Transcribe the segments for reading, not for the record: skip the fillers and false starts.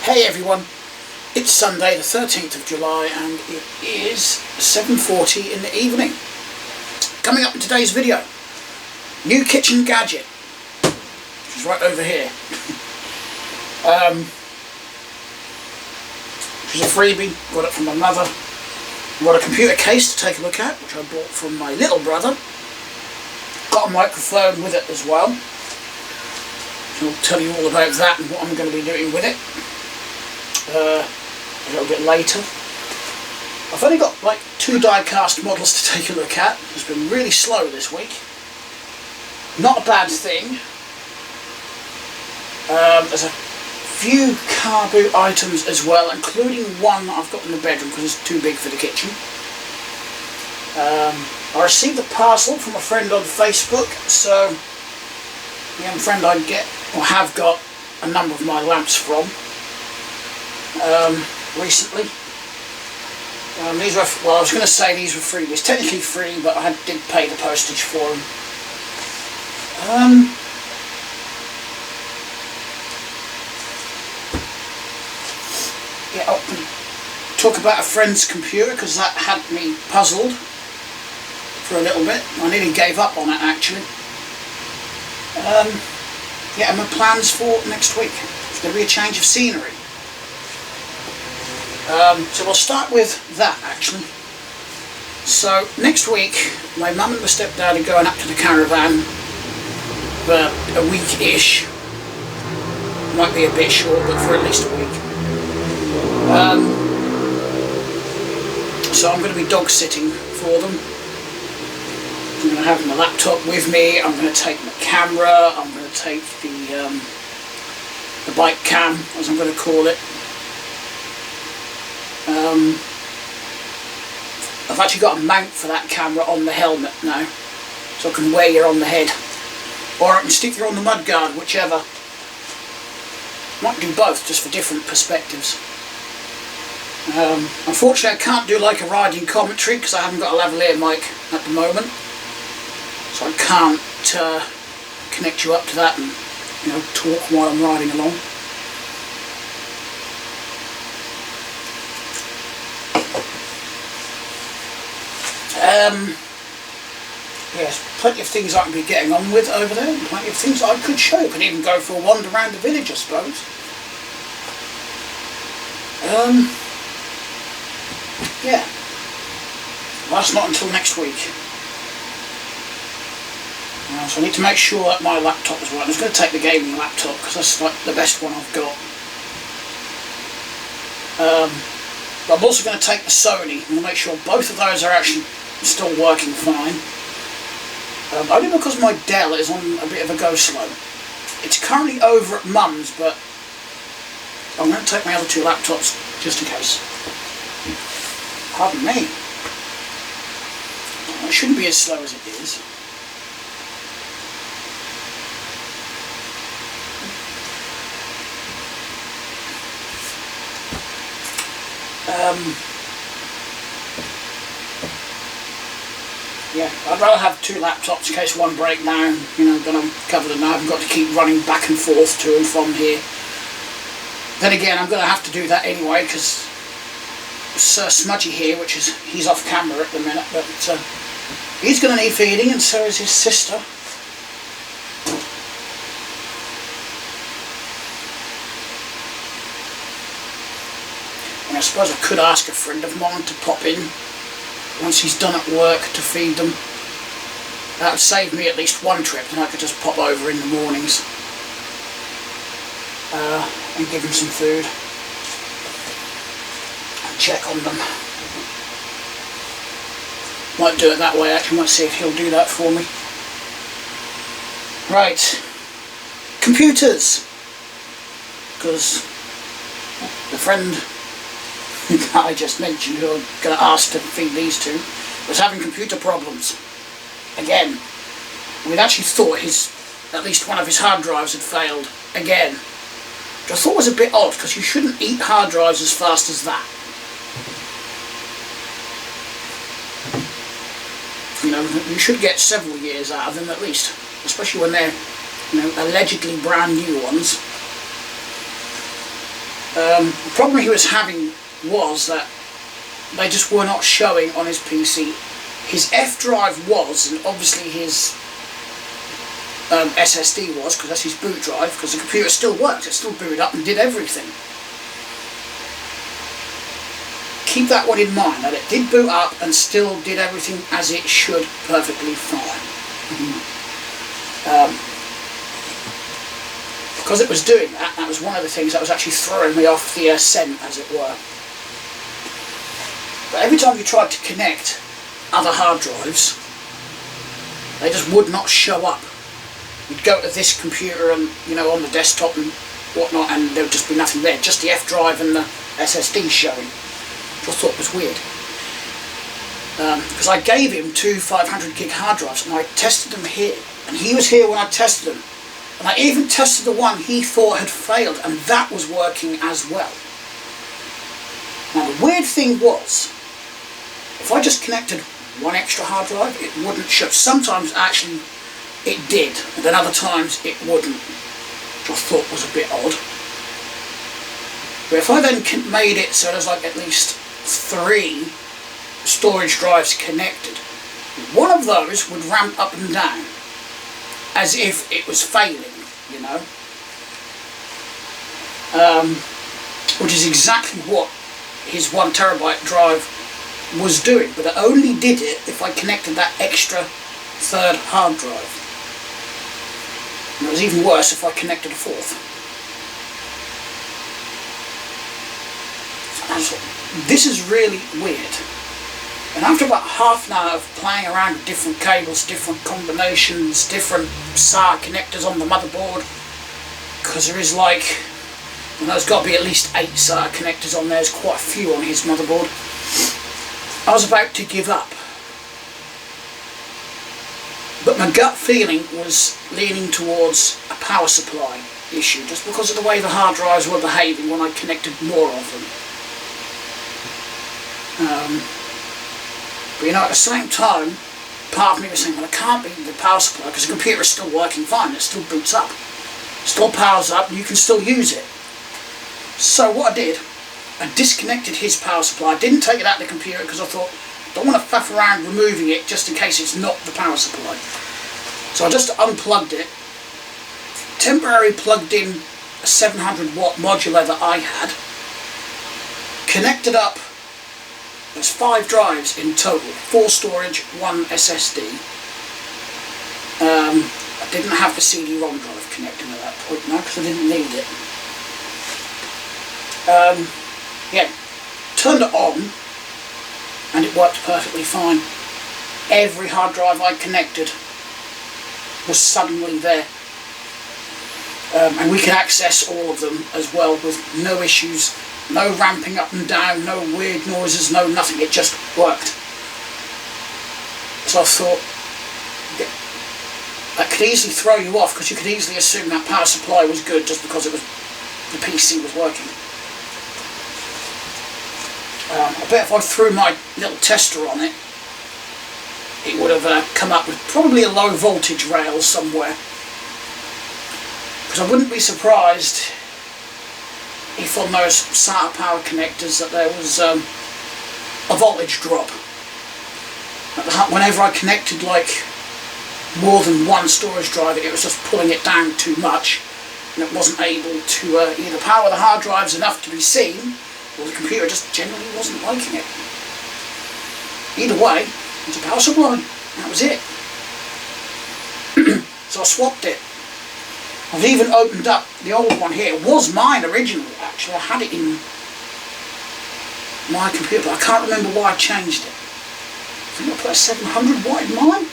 Hey everyone, it's Sunday the 13th of July and it is 7:40 in the evening. Coming up in today's video, new kitchen gadget, which is right over here. Which is a freebie, got it from my mother. Got a computer case to take a look at, which I bought from my little brother. Got a microphone with it as well. So I'll tell you all about that and what I'm going to be doing with it a little bit later. I've only got like 2 die-cast models to take a look at. It's been really slow this week. Not a bad thing. There's a few Carboot items as well, including one I've got in the bedroom because it's too big for the kitchen. I received a parcel from a friend on Facebook, so the young friend I have got a number of my lamps from recently. These were, well, I was going to say these were freebies. Technically free, but I did pay the postage for them. Yeah, I'll talk about a friend's computer because that had me puzzled for a little bit. I nearly gave up on it actually. Yeah, and my plans for next week. It's going to be a change of scenery. So we'll start with that actually. So next week my mum and my stepdad are going up to the caravan for a week-ish. Might be a bit short, but for at least a week. So I'm going to be dog sitting for them. I'm going to have my laptop with me, I'm going to take my camera, I'm going to take the bike cam, as I'm going to call it. I've actually got a mount for that camera on the helmet now, so I can wear you on the head, or I can stick you on the mudguard, whichever. Might do both, just for different perspectives. Unfortunately I can't do like a riding commentary because I haven't got a lavalier mic at the moment, so I can't connect you up to that and, you know, talk while I'm riding along. Yes, plenty of things I can be getting on with over there, and plenty of things I could show. Could even go for a wander around the village, I suppose. Yeah. Well, that's not until next week. So I need to make sure that my laptop is right. I was going to take the gaming laptop because that's like the best one I've got. But I'm also going to take the Sony and make sure both of those are actually still working fine. Only because my Dell is on a bit of a go slow. It's currently over at Mum's, but I'm going to take my other 2 laptops just in case. Pardon me. It shouldn't be as slow as it is. Yeah, I'd rather have 2 laptops in case one break down, you know, then I'm covered and I haven't got to keep running back and forth to and from here. Then again, I'm going to have to do that anyway because Sir Smudgy here, he's off camera at the minute, but he's going to need feeding and so is his sister. And I suppose I could ask a friend of mine to pop in once he's done at work to feed them. That would save me at least one trip and I could just pop over in the mornings and give him some food and check on them. Might do it that way actually, might see if he'll do that for me. Right, computers, because the friend that I just mentioned, who I'm going to ask to feed these to, was having computer problems. Again. We'd actually thought at least one of his hard drives had failed. Again. Which I thought was a bit odd, because you shouldn't eat hard drives as fast as that. You know, you should get several years out of them at least. Especially when they're, you know, allegedly brand new ones. The problem he was having was that they just were not showing on his PC. His F drive was, and obviously his SSD was, because that's his boot drive, because the computer still worked, it still booted up and did everything. Keep that one in mind, that it did boot up and still did everything as it should perfectly fine. Because it was doing that, that was one of the things that was actually throwing me off the scent, as it were. But every time you tried to connect other hard drives, they just would not show up. You'd go to this computer and, you know, on the desktop and whatnot, and there would just be nothing there, just the F drive and the SSD showing, which I thought was weird. Because I gave him two 500 gig hard drives and I tested them here, and he was here when I tested them, and I even tested the one he thought had failed, and that was working as well. Now the weird thing was, if I just connected one extra hard drive, it wouldn't show. Sometimes actually it did, and then other times it wouldn't, which I thought was a bit odd. But if I then made it so there's like at least 3 storage drives connected, one of those would ramp up and down as if it was failing, you know. Which is exactly what his 1 terabyte drive was doing, but it only did it if I connected that extra 3rd hard drive. And it was even worse if I connected a 4th. This is really weird. And after about half an hour of playing around with different cables, different combinations, different SAR connectors on the motherboard, because there is like, and there's got to be at least 8 SAR connectors on there, there's quite a few on his motherboard, I was about to give up. But my gut feeling was leaning towards a power supply issue, just because of the way the hard drives were behaving when I connected more of them. But you know, at the same time, part of me was saying, well, it can't be the power supply, because the computer is still working fine, it still boots up, still powers up, and you can still use it. So what I did, I disconnected his power supply. I didn't take it out of the computer because I thought, I don't want to faff around removing it just in case it's not the power supply. So I just unplugged it, temporarily plugged in a 700 watt modulator that I had, connected up, there's 5 drives in total, 4 storage, 1 SSD. I didn't have the CD-ROM drive connected at that point now because I didn't need it. Yeah, turned it on and it worked perfectly fine. Every hard drive I connected was suddenly there. And we could access all of them as well with no issues, no ramping up and down, no weird noises, no nothing, it just worked. So I thought, that could easily throw you off because you could easily assume that power supply was good just because it was, the PC was working. I bet if I threw my little tester on it, it would have come up with probably a low voltage rail somewhere. Because I wouldn't be surprised if on those SATA power connectors that there was a voltage drop. Whenever I connected like more than 1 storage drive, it was just pulling it down too much and it wasn't able to either power the hard drives enough to be seen, or the computer just generally wasn't liking it. Either way, it's a power supply. That was it. So I swapped it. I've even opened up the old one here. It was mine originally, actually. I had it in my computer, but I can't remember why I changed it. I think I put a 700 watt in mine.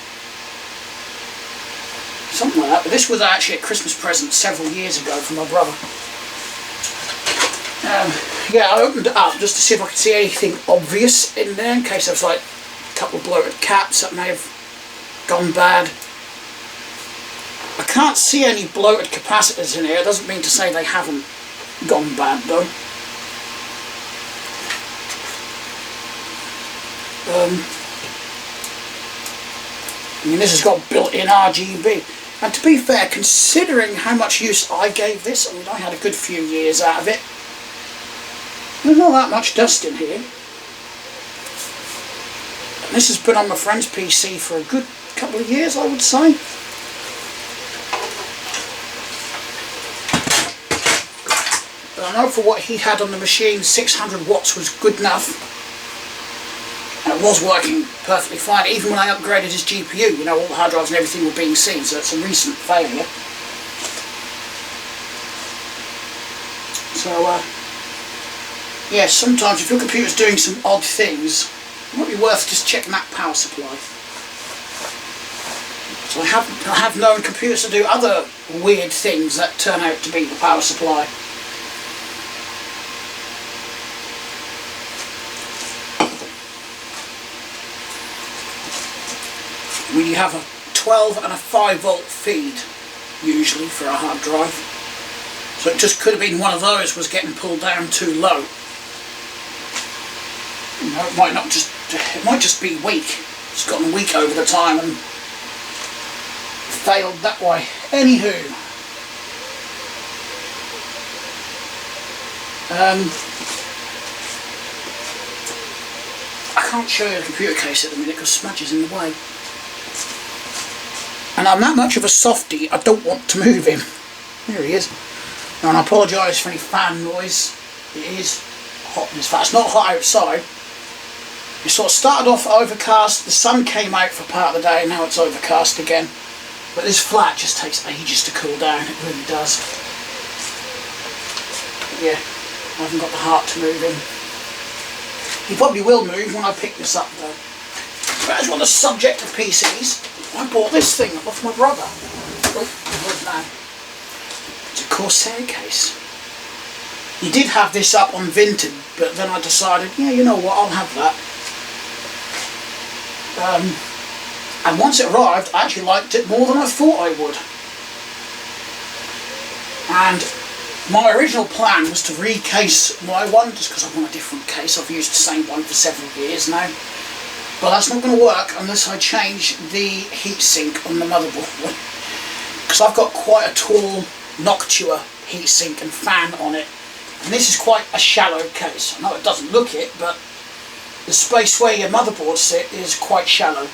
Something like that. But this was actually a Christmas present several years ago from my brother. Yeah, I opened it up just to see if I could see anything obvious in there, in case there was like a couple of bloated caps that may have gone bad. I can't see any bloated capacitors in here. It doesn't mean to say they haven't gone bad though. I mean, this has got built-in RGB. And to be fair, considering how much use I gave this, I mean, I had a good few years out of it. There's not that much dust in here. And this has been on my friend's PC for a good couple of years, I would say. But I know for what he had on the machine, 600 watts was good enough. And it was working perfectly fine, even when I upgraded his GPU. You know, all the hard drives and everything were being seen, so it's a recent failure. So, yeah, sometimes if your computer's doing some odd things, it might be worth just checking that power supply. So I have known computers to do other weird things that turn out to be the power supply. When you have a 12 and a 5 volt feed, usually, for a hard drive. So it just could have been one of those was getting pulled down too low. You know, it might just be weak. It's gotten weak over the time and failed that way. Anywho, I can't show you the computer case at the minute because smudge is in the way. And I'm that much of a softie, I don't want to move him. There he is. Now, and I apologise for any fan noise. It is hot in this flat. It's not hot outside. It sort of started off overcast, the sun came out for part of the day, and now it's overcast again. But this flat just takes ages to cool down, it really does. But yeah, I haven't got the heart to move him. He probably will move when I pick this up though. But as on the subject of PCs, I bought this thing off my brother. Oh, where's that? It's a Corsair case. He did have this up on Vinted, but then I decided, yeah, you know what, I'll have that. And once it arrived, I actually liked it more than I thought I would. And my original plan was to recase my one, just because I want a different case. I've used the same one for several years now. But that's not going to work unless I change the heatsink on the motherboard. Because I've got quite a tall Noctua heatsink and fan on it. And this is quite a shallow case. I know it doesn't look it, but the space where your motherboard sit is quite shallow.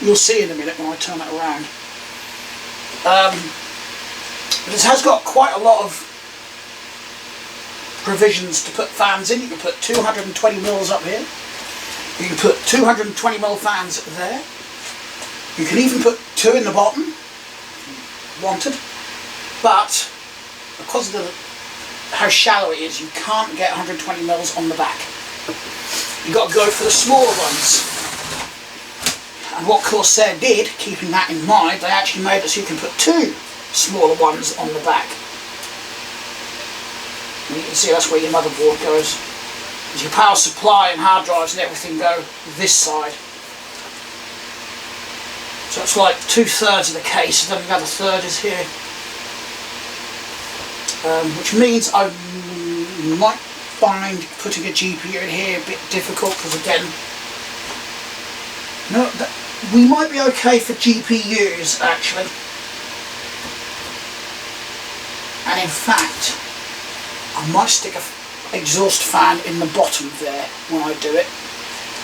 You'll see in a minute when I turn it around. But it has got quite a lot of provisions to put fans in. You can put 220mm up here. You can put 220mm fans there. You can even put 2 in the bottom, if you wanted. But because of how shallow it is, you can't get 120mm on the back. You've got to go for the smaller ones. And what Corsair did, keeping that in mind, they actually made it so you can put 2 smaller ones on the back. And you can see that's where your motherboard goes. Because your power supply and hard drives and everything go this side. So it's like 2/3 of the case, and then the other third is here. Which means I might find putting a GPU in here a bit difficult, because again, no, we might be okay for GPUs actually. And in fact, I might stick an exhaust fan in the bottom there when I do it,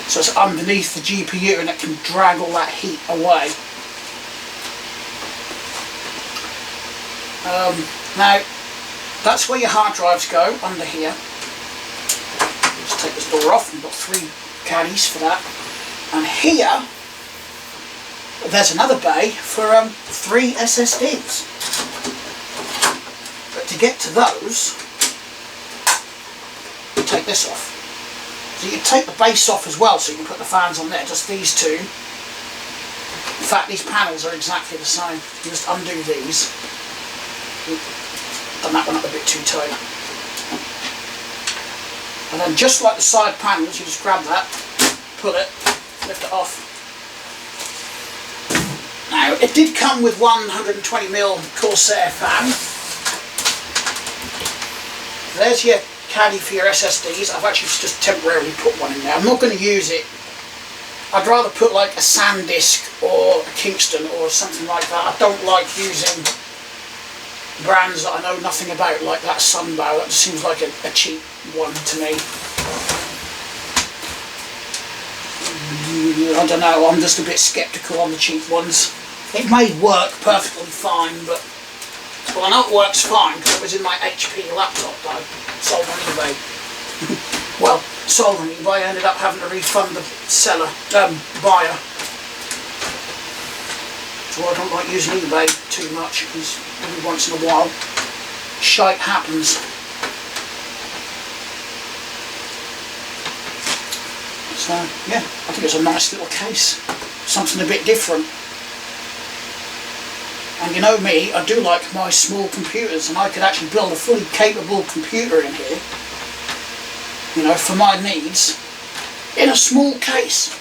so it's underneath the GPU and it can drag all that heat away. Now, that's where your hard drives go, under here. Just take this door off, we've got 3 caddies for that. And here, there's another bay for 3 SSDs. But to get to those, you take this off. So you can take the base off as well, so you can put the fans on there, just these 2. In fact, these panels are exactly the same. You just undo these. Done that one up a bit too tight. And then just like the side panels, you just grab that, pull it, lift it off. Now, it did come with 120mm Corsair fan. There's your caddy for your SSDs. I've actually just temporarily put one in there. I'm not going to use it. I'd rather put like a SanDisk or a Kingston or something like that. I don't like using brands that I know nothing about, like that Sunbow. That just seems like a cheap one to me. I don't know, I'm just a bit sceptical on the cheap ones. It may work perfectly fine, but well, I know it works fine because it was in my HP laptop that I sold on eBay. Well, sold on eBay, I ended up having to refund the seller, buyer. So I don't like using eBay too much because every once in a while shite happens. So yeah, I think it's a nice little case, something a bit different. And you know me, I do like my small computers, and I could actually build a fully capable computer in here, you know, for my needs, in a small case,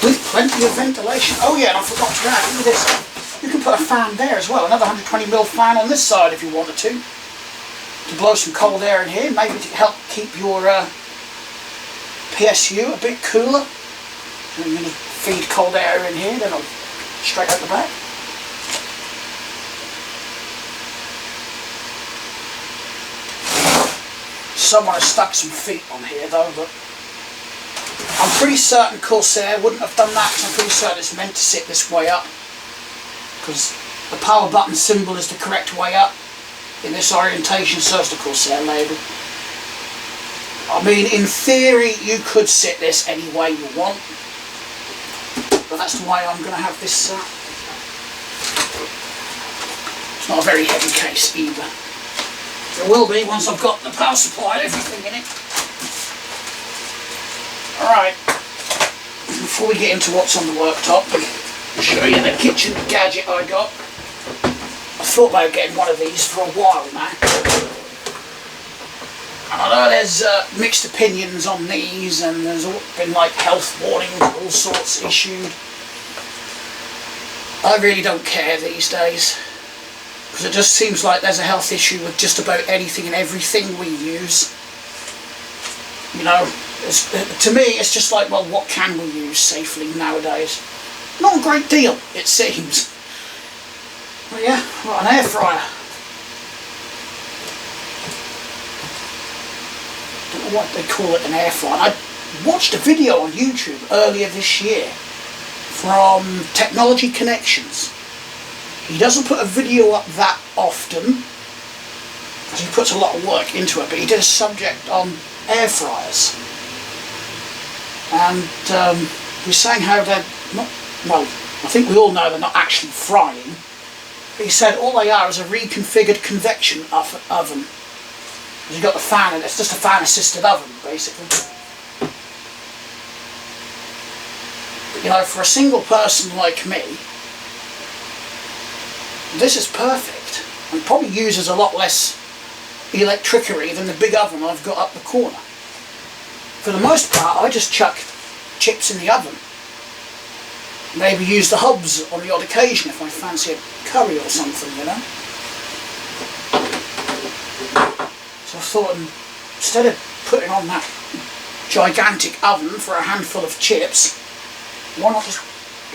with plenty of ventilation. Oh yeah, and I forgot to add, look at this, you can put a fan there as well, another 120mm fan on this side if you wanted to blow some cold air in here, maybe to help keep your PSU a bit cooler. So you're going to feed cold air in here, then I'll straight out the back. Someone has stuck some feet on here though, but I'm pretty certain Corsair wouldn't have done that, because I'm pretty certain it's meant to sit this way up, because the power button symbol is the correct way up in this orientation, so is the Corsair label. I mean, in theory you could sit this any way you want, but that's the way I'm going to have this. It's not a very heavy case either. It will be once I've got the power supply and everything in it. Alright, before we get into what's on the worktop, I'll show you the kitchen gadget I got. I thought about getting one of these for a while now. And I know there's mixed opinions on these, and there's been like health warnings, all sorts issued. I really don't care these days, because it just seems like there's a health issue with just about anything and everything we use. You know, to me it's just like, well, what can we use safely nowadays? Not a great deal, it seems. Well, yeah, well, an air fryer. I don't know what they call it, an air fryer. I watched a video on YouTube earlier this year from Technology Connections. He doesn't put a video up that often, because he puts a lot of work into it, but he did a subject on air fryers. And he was saying how they're not, well, I think we all know they're not actually frying. But he said all they are is a reconfigured convection oven. You've got the fan, and it's just a fan assisted oven basically. But you know, for a single person like me, this is perfect, and probably uses a lot less electricity than the big oven I've got up the corner. For the most part, I just chuck chips in the oven. Maybe use the hobs on the odd occasion if I fancy a curry or something, you know. So I thought, instead of putting on that gigantic oven for a handful of chips, why not just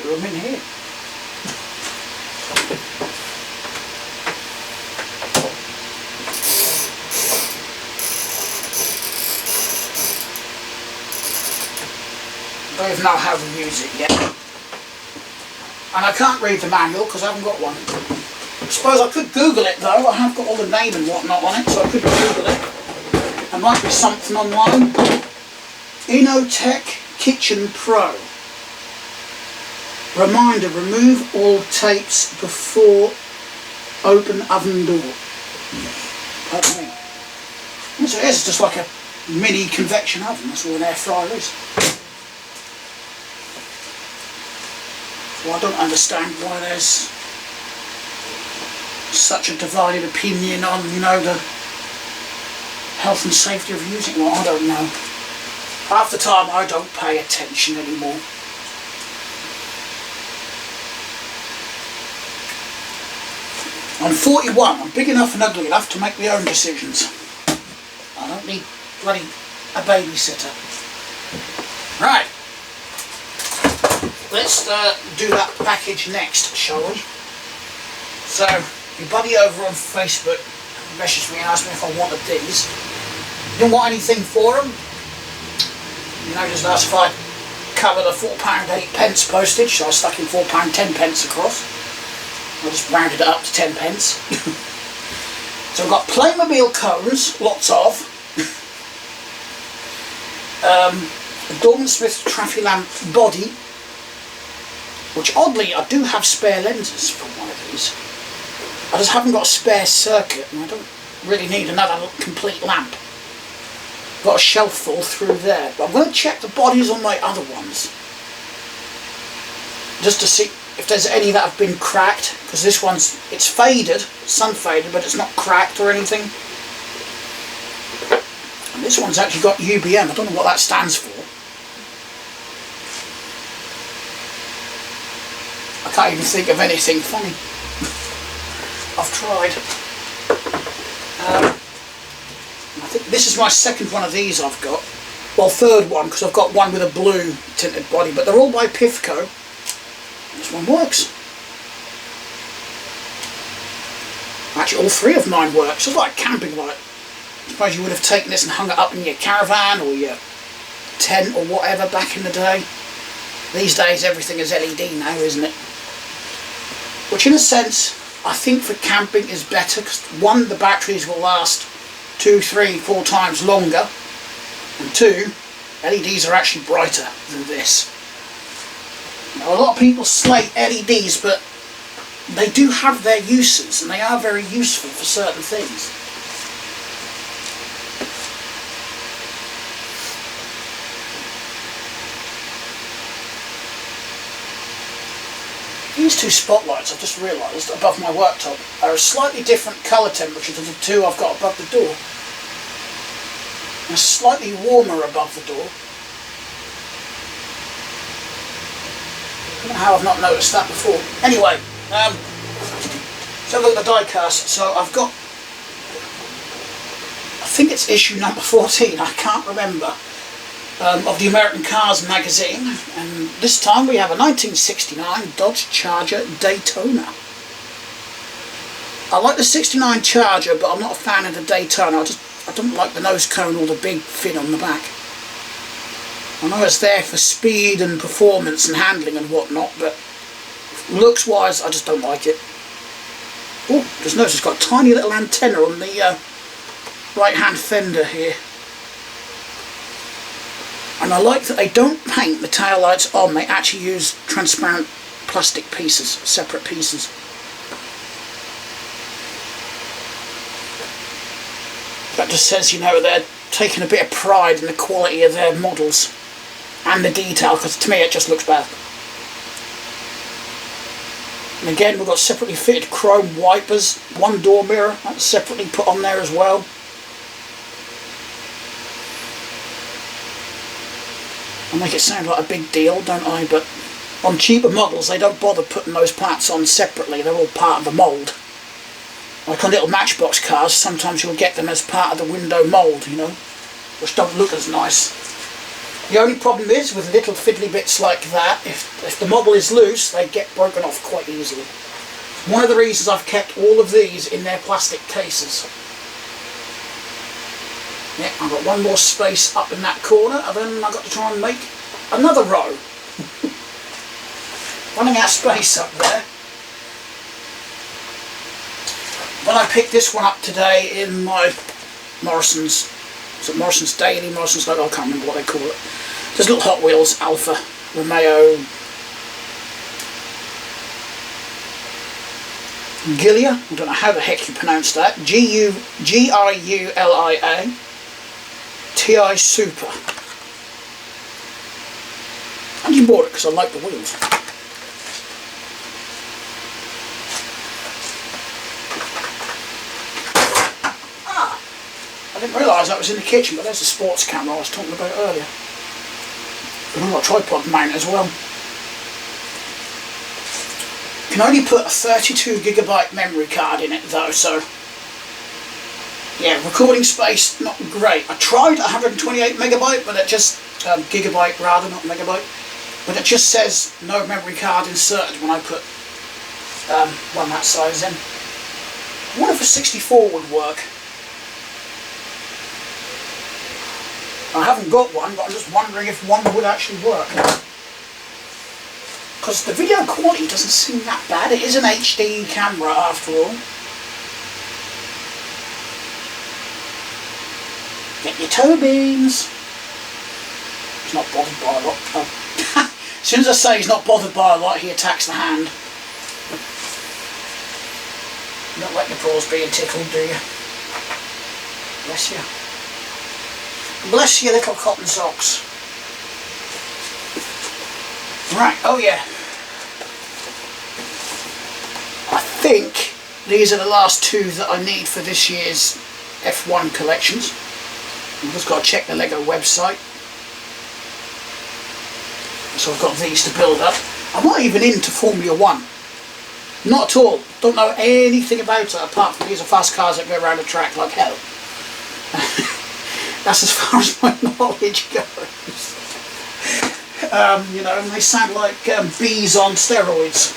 do them in here? I don't even know how to use it yet. And I can't read the manual because I haven't got one. I suppose I could Google it though. I have got all the name and whatnot on it, so I could Google it. There might be something online. Innotech Kitchen Pro. Reminder, remove all tapes before open oven door. Pardon me. So it is just like a mini convection oven. That's all an air fryer is. So I don't understand why there's such a divided opinion on, you know, the health and safety of using one. I don't know. Half the time I don't pay attention anymore. I'm 41, I'm big enough and ugly enough to make my own decisions. I don't need bloody a babysitter. Right. Let's do that package next, shall we? So, your buddy over on Facebook messaged me and asked me if I wanted these. Didn't want anything for them. You know, just asked if I'd cover the £4.8 postage, so I stuck in £4.10 across. I just rounded it up to 10p. So I've got Playmobil cones, lots of. A Dawn Smith traffic lamp body, which oddly I do have spare lenses for one of these. I just haven't got a spare circuit, and I don't really need another complete lamp. Got a shelf full through there, but I'm going to check the bodies on my other ones just to see if there's any that have been cracked, because this one's, it's faded, sun faded, but it's not cracked or anything. And this one's actually got UBM, I don't know what that stands for. I can't even think of anything funny. I've tried. I think this is my second one of these I've got. Well, third one, because I've got one with a blue tinted body, but they're all by Pifco. This one works. Actually, all three of mine work. So it's like camping light. I suppose you would have taken this and hung it up in your caravan or your tent or whatever back in the day. These days everything is LED now, isn't it? Which in a sense, I think for camping is better, because one, the batteries will last 2, 3, 4 times longer, and two, LEDs are actually brighter than this. Now, a lot of people slate LEDs, but they do have their uses, and they are very useful for certain things. These two spotlights, I've just realised, above my worktop, are a slightly different colour temperature to the two I've got above the door. They're slightly warmer above the door. I don't know how I've not noticed that before. Anyway, so look at the die cast. So I've got, I think it's issue number 14, I can't remember, of the American Cars magazine, and this time we have a 1969 Dodge Charger Daytona. I like the 69 Charger, but I'm not a fan of the Daytona. I don't like the nose cone or the big fin on the back. I know it's there for speed and performance and handling and whatnot, but looks wise I just don't like it. Oh, just notice it's got a tiny little antenna on the right hand fender here. And I like that they don't paint the tail lights on, they actually use transparent plastic pieces, separate pieces. That just says, you know, they're taking a bit of pride in the quality of their models and the detail, because to me it just looks bad. And again, we've got separately fitted chrome wipers, one door mirror, that's separately put on there as well. I make it sound like a big deal, don't I? But on cheaper models they don't bother putting those parts on separately, they're all part of the mould. Like on little Matchbox cars, sometimes you'll get them as part of the window mould, you know, which don't look as nice. The only problem is with little fiddly bits like that, if the model is loose, they get broken off quite easily. One of the reasons I've kept all of these in their plastic cases. Yeah, I've got one more space up in that corner, and then I've got to try and make another row. Running out of space up there. When I picked this one up today in my Morrison's, is it Morrison's Daily, Morrison's Local, I can't remember what they call it. There's little Hot Wheels Alfa Romeo Giulia, I don't know how the heck you pronounce that, Giulia TI Super. And you bought it because I like the wheels. I didn't realise that was in the kitchen, but there's the sports camera I was talking about earlier. And I've got a tripod mount as well. You can only put a 32GB memory card in it though, so yeah, recording space not great. I tried 128MB, but it just gigabyte rather, not megabyte, but it just says no memory card inserted when I put one that size in. I wonder if a 64 would work. I haven't got one, but I'm just wondering if one would actually work. Because the video quality doesn't seem that bad. It is an HD camera after all. Get your toe beams. He's not bothered by a lot. Oh. As soon as I say he's not bothered by a lot, he attacks the hand. You don't like your paws being tickled, do you? Bless you. Bless your little cotton socks. Right, oh yeah. I think these are the last two that I need for this year's F1 collections. I've just got to check the Lego website. So I've got these to build up. I'm not even into Formula 1. Not at all. Don't know anything about it apart from these are fast cars that go around the track like hell. That's as far as my knowledge goes. You know, and they sound like bees on steroids.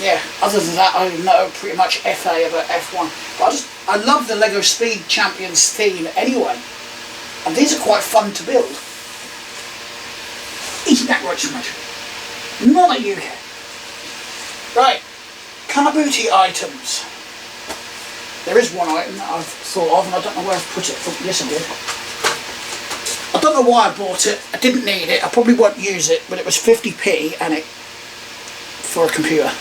Yeah, other than that I know pretty much FA about F1. But I love the Lego Speed Champions theme anyway. And these are quite fun to build. Eating that right so much. Not at you. Right, Carboot items. There is one item that I've thought of and I don't know where I've put it. Oh, yes I did. I don't know why I bought it. I didn't need it. I probably won't use it, but it was 50p and it for a computer.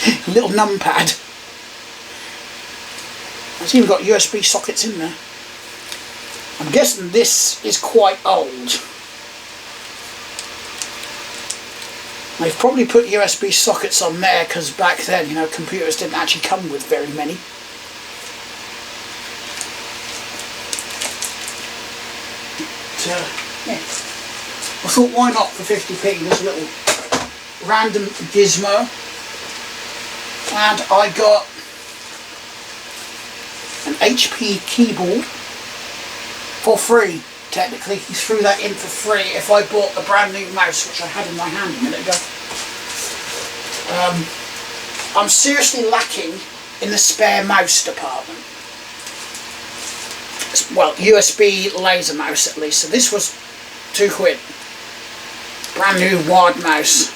A little numpad. It's even got USB sockets in there. I'm guessing this is quite old. They've probably put USB sockets on there because back then, you know, computers didn't actually come with very many. But, yeah. I thought, why not for 50p? There's a little random gizmo. And I got an HP keyboard for free. Technically, he threw that in for free if I bought the brand new mouse, which I had in my hand a minute ago. I'm seriously lacking in the spare mouse department. Well, USB laser mouse at least. So this was £2. Brand new wired mouse.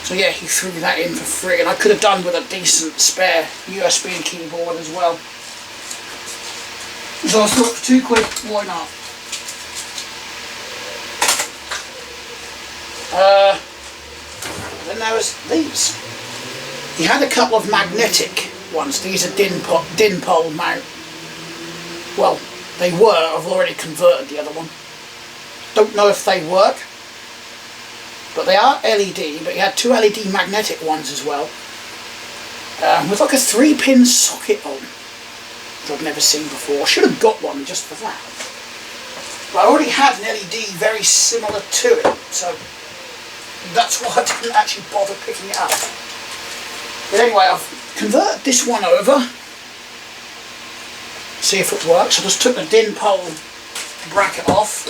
So yeah, he threw that in for free, and I could have done with a decent spare USB keyboard as well. So I thought for £2, why not? Then there was these. He had a couple of magnetic ones. These are din pole mount. Well, they were. I've already converted the other one. Don't know if they work, but they are LED. But he had two LED magnetic ones as well, with like a 3-pin socket on, which I've never seen before. I should have got one just for that. But I already had an LED very similar to it, so that's why I didn't actually bother picking it up. But anyway, I've converted this one over. See if it works. I just took the din pole bracket off.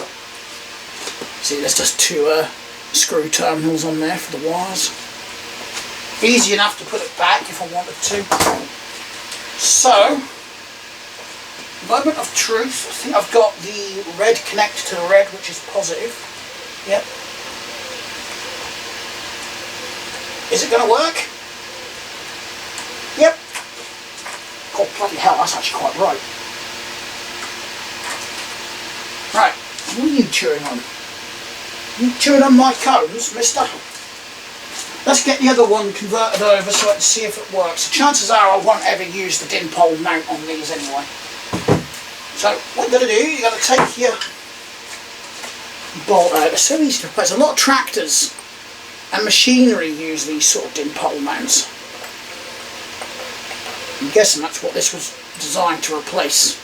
See, there's just two screw terminals on there for the wires. Easy enough to put it back if I wanted to. So, moment of truth. I think I've got the red connected to the red, which is positive. Yep. Is it going to work? Yep. God bloody hell, that's actually quite bright. Right, what are you chewing on? You chewing on my cones, mister? Let's get the other one converted over so I can see if it works. The chances are I won't ever use the din pole mount on these anyway. So what you're going to do, you're going to take your bolt out. It's so easy to replace. A lot of tractors and machinery use these sort of din pole mounts. I'm guessing that's what this was designed to replace.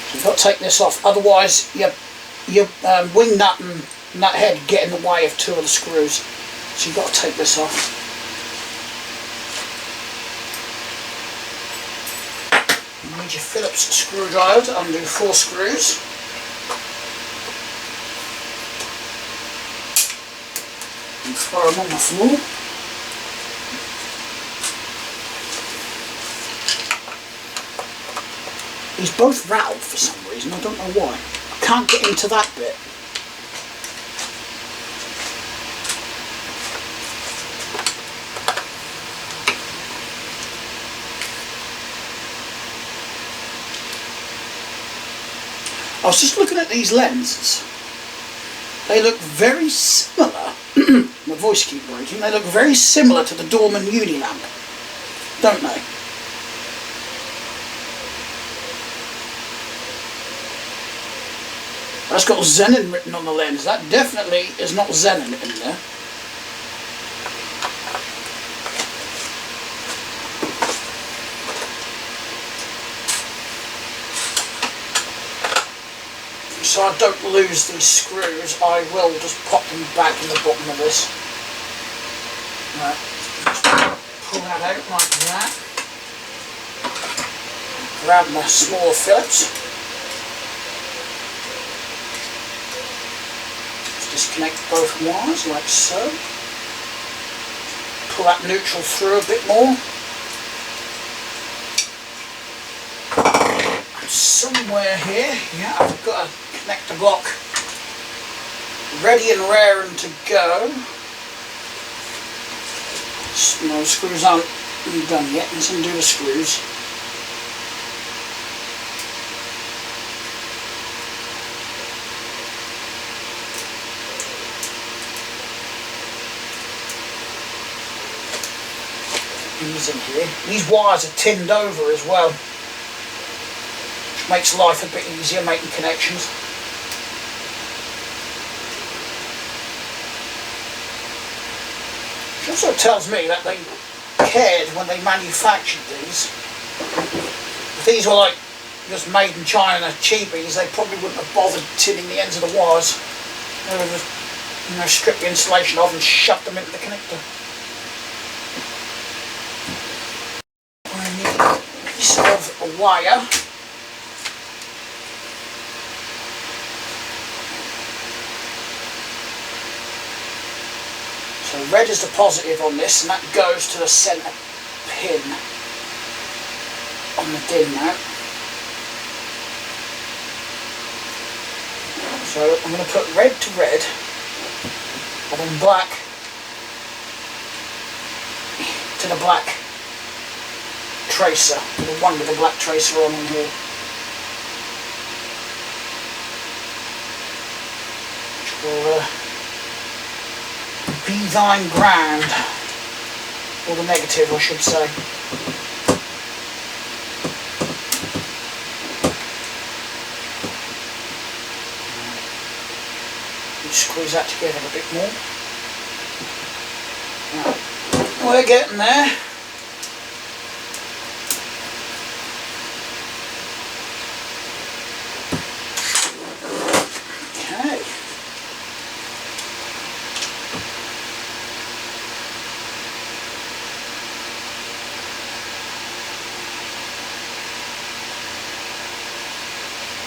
So you've got to take this off, otherwise your wing nut and nut head get in the way of two of the screws. So you've got to take this off. need your Phillips screwdriver to undo 4 screws. And throw them on the floor. These both rattled for some reason, I don't know why. I can't get into that bit. I was just looking at these lenses. They look very similar. My voice keeps breaking. They look very similar to the Dorman Uni lamp, don't they? That's got Xenon written on the lens. That definitely is not Xenon in there. So I don't lose these screws, I will just pop them back in the bottom of this. Right, just pull that out like that. Grab my smaller Phillips. Just disconnect both wires like so. Pull that neutral through a bit more. And somewhere here, yeah, I've got a connector block ready and raring to go. No, screws aren't done yet. Let's undo the screws. These in here. These wires are tinned over as well, which makes life a bit easier making connections. Which also tells me that they cared when they manufactured these. If these were like just made in China, cheapies, they probably wouldn't have bothered tinning the ends of the wires. They would have, you know, stripped the insulation off and shoved them into the connector. I need a piece of wire. So red is the positive on this, and that goes to the centre pin on the DIN now. So I'm going to put red to red, and then black to the black tracer, the one with the black tracer on in here. Which will be thine ground, or the negative I should say. Squeeze that together a bit more. Right. We're getting there. Okay.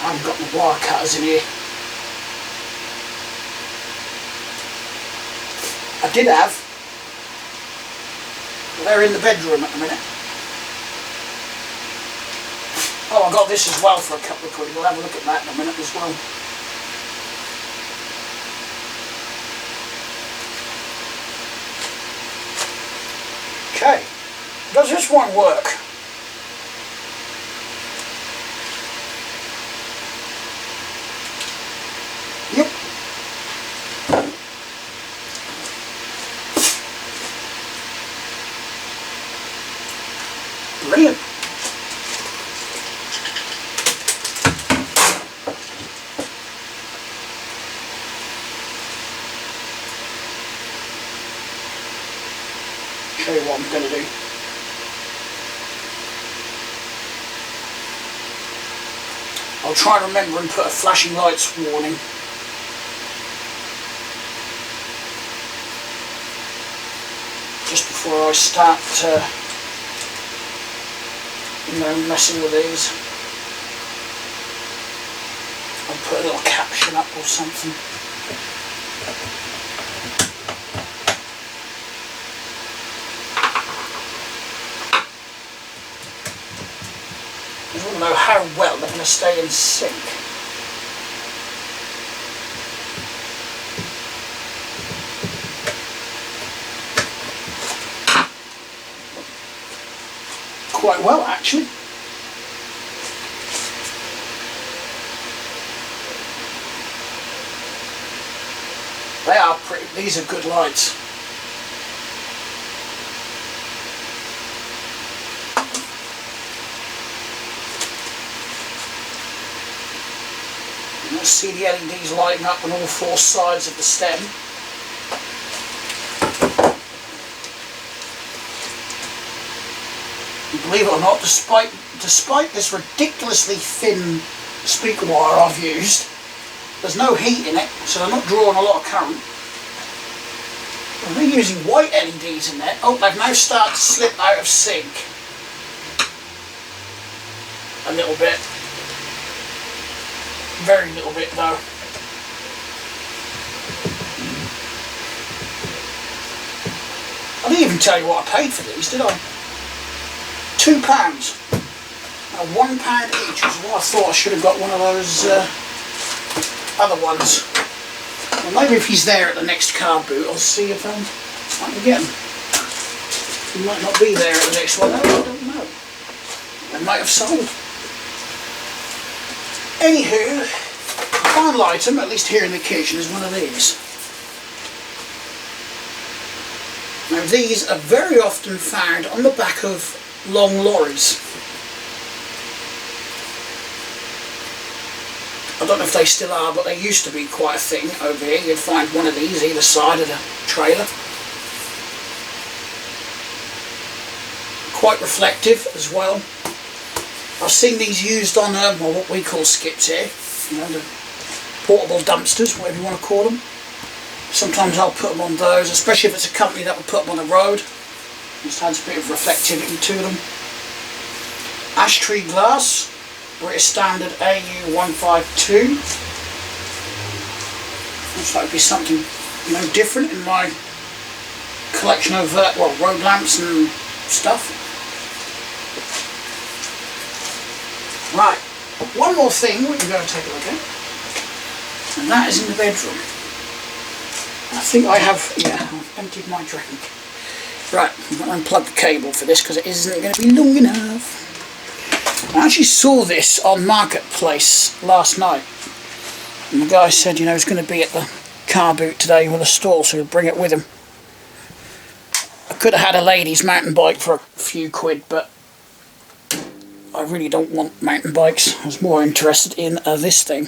I've got my wire cutters in here. I did have. They're in the bedroom at the minute. Oh, I got this as well for a couple of quid. We'll have a look at that in a minute as well. Okay. Does this one work? Yep. Brilliant. Show you what I'm going to do. I'll try and remember and put a flashing lights warning. Just before I start you know, messing with these. I'll put a little caption up or something. I want to know how well they're going to stay in sync. Quite well, actually. They are pretty, these are good lights. You can see the LEDs lighting up on all four sides of the stem. And believe it or not, despite this ridiculously thin speaker wire I've used, there's no heat in it, so they're not drawing a lot of current. And they're using white LEDs in there. Oh, they've now started to slip out of sync. A little bit. Very little bit though. I didn't even tell you what I paid for these, did I? £2. £1 each was what I thought. I should have got one of those other ones. Well, maybe if he's there at the next Carboot, I'll see if I can get him. He might not be there at the next one. I don't know. They might have sold. Anywho, the final item, at least here in the kitchen, is one of these. Now these are very often found on the back of long lorries. I don't know if they still are, but they used to be quite a thing over here. You'd find one of these either side of the trailer. Quite reflective as well. I've seen these used on well, what we call skips here, you know, the portable dumpsters, whatever you want to call them. Sometimes I'll put them on those, especially if it's a company that will put them on the road. Just adds a bit of reflectivity to them. Ash tree glass, British Standard AU152. Looks like it'd be something, you know, different in my collection of well, road lamps and stuff. Right, one more thing we can go and take a look at, and that is in the bedroom. I think I have, yeah, I've emptied my drink. Right, I'm going to unplug the cable for this because it isn't going to be long enough. I actually saw this on Marketplace last night, and the guy said, you know, he's going to be at the Carboot today with a stall, so he'll bring it with him. I could have had a ladies' mountain bike for a few quid, but I really don't want mountain bikes. I was more interested in this thing.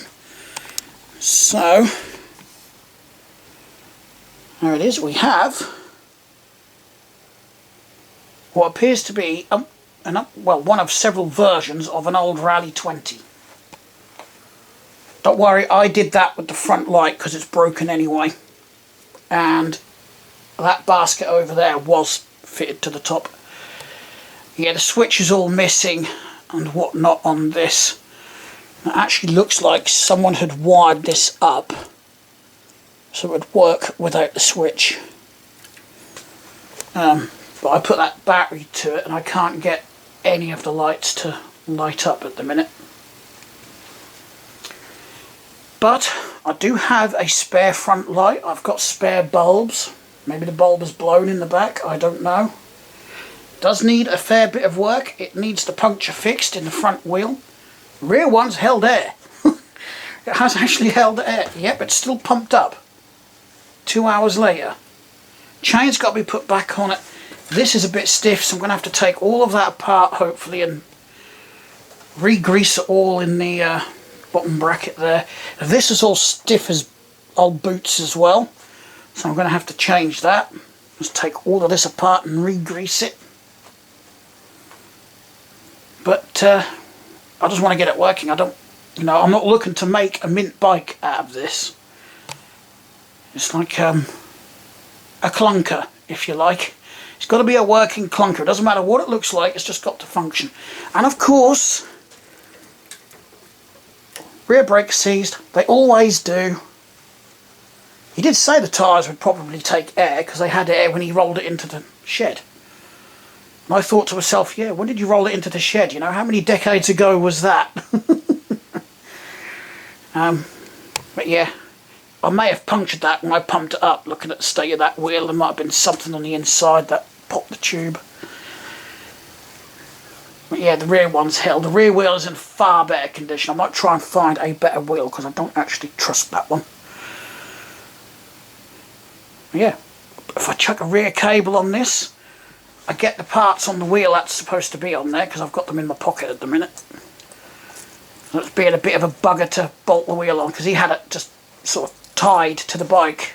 So, there it is. We have what appears to be well, one of several versions of an old Rally 20. Don't worry, I did that with the front light because it's broken anyway. And that basket over there was fitted to the top. Yeah, the switch is all missing and whatnot on this. It actually looks like someone had wired this up so it would work without the switch. But I put that battery to it and I can't get any of the lights to light up at the minute. But I do have a spare front light. I've got spare bulbs. Maybe the bulb is blown in the back, I don't know. Does need a fair bit of work. It needs the puncture fixed in the front wheel. The rear one's held air. It has actually held air. Yep, it's still pumped up. 2 hours later. Chain's got to be put back on it. This is a bit stiff, so I'm going to have to take all of that apart, hopefully, and re-grease it all in the bottom bracket there. This is all stiff as old boots as well, so I'm going to have to change that. Just take all of this apart and re-grease it. But I just want to get it working. I don't, you know, I'm not looking to make a mint bike out of this. It's like a clunker, if you like. It's got to be a working clunker. It doesn't matter what it looks like, it's just got to function. And of course, Rear brake seized. They always do. He did say the tyres would probably take air because they had air when he rolled it into the shed. And I thought to myself, yeah, when did you roll it into the shed? You know, how many decades ago was that? But yeah, I may have punctured that when I pumped it up. Looking at the state of that wheel, there might have been something on the inside that popped the tube. But yeah, the rear one's held. The rear wheel is in far better condition. I might try and find a better wheel because I don't actually trust that one. But yeah, if I chuck a rear cable on this, I get the parts on the wheel that's supposed to be on there because I've got them in my pocket at the minute. So it's being a bit of a bugger to bolt the wheel on because he had it just sort of tied to the bike.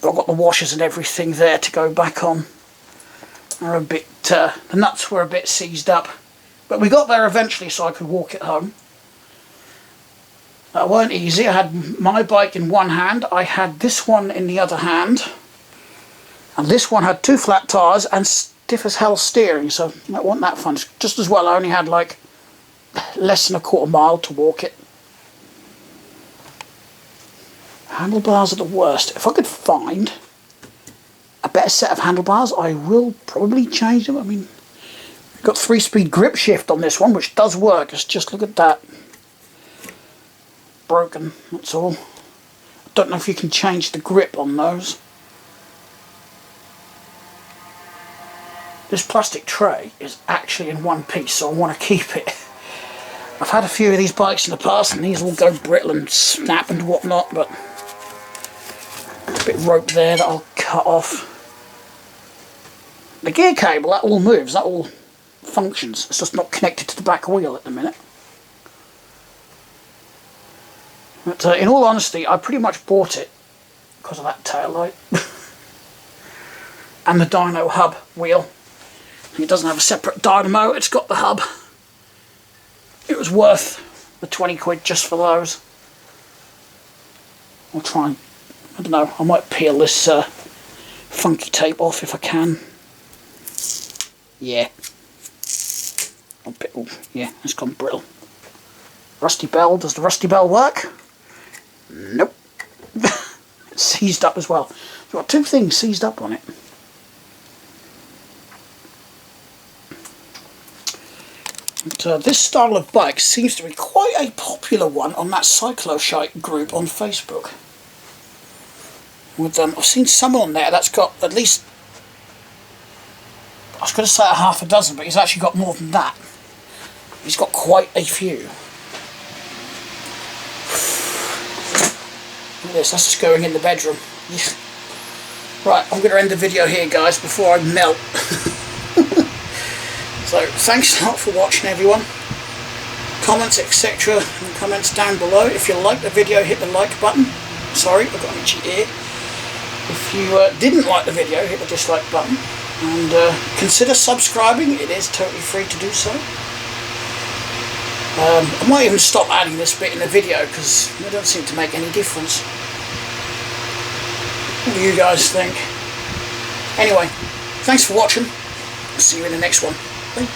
But I've got the washers and everything there to go back on. Are a bit, the nuts were a bit seized up, but we got there eventually so I could walk it home. That weren't easy. I had my bike in one hand, I had this one in the other hand, and this one had 2 flat tyres and stiff as hell steering, so that wasn't that fun. Just as well I only had like less than a quarter mile to walk it. Handlebars are the worst. If I could find a better set of handlebars, I will probably change them. I mean, I've got 3-speed grip shift on this one, which does work. It's just, look at that. Broken, that's all. I don't know if you can change the grip on those. This plastic tray is actually in one piece, so I want to keep it. I've had a few of these bikes in the past, and these all go brittle and snap and whatnot, but a bit of rope there that I'll cut off. The gear cable, that all moves, that all functions. It's just not connected to the back wheel at the minute. But in all honesty, I pretty much bought it because of that tail light. And the dyno hub wheel. It doesn't have a separate dynamo, it's got the hub. It was worth the 20 quid just for those. I'll try and, I don't know, I might peel this funky tape off if I can. Yeah. Yeah, it's gone brittle. Rusty bell, does the rusty bell work? Nope. It's seized up as well. It's got 2 things seized up on it. But, this style of bike seems to be quite a popular one on that Cycloshite group on Facebook. With I've seen some on there that's got at least, I was going to say a half a dozen, but he's actually got more than that. He's got quite a few. Look at this, that's just going in the bedroom. Yeah. Right, I'm going to end the video here, guys, before I melt. So, thanks a lot for watching, everyone. Comments, etc. in the comments down below. If you liked the video, hit the like button. Sorry, I've got an itchy ear. If you didn't like the video, hit the dislike button. And consider subscribing. It is totally free to do so. I might even stop adding this bit in the video because it doesn't seem to make any difference. What do you guys think? Anyway, thanks for watching. See you in the next one. Bye.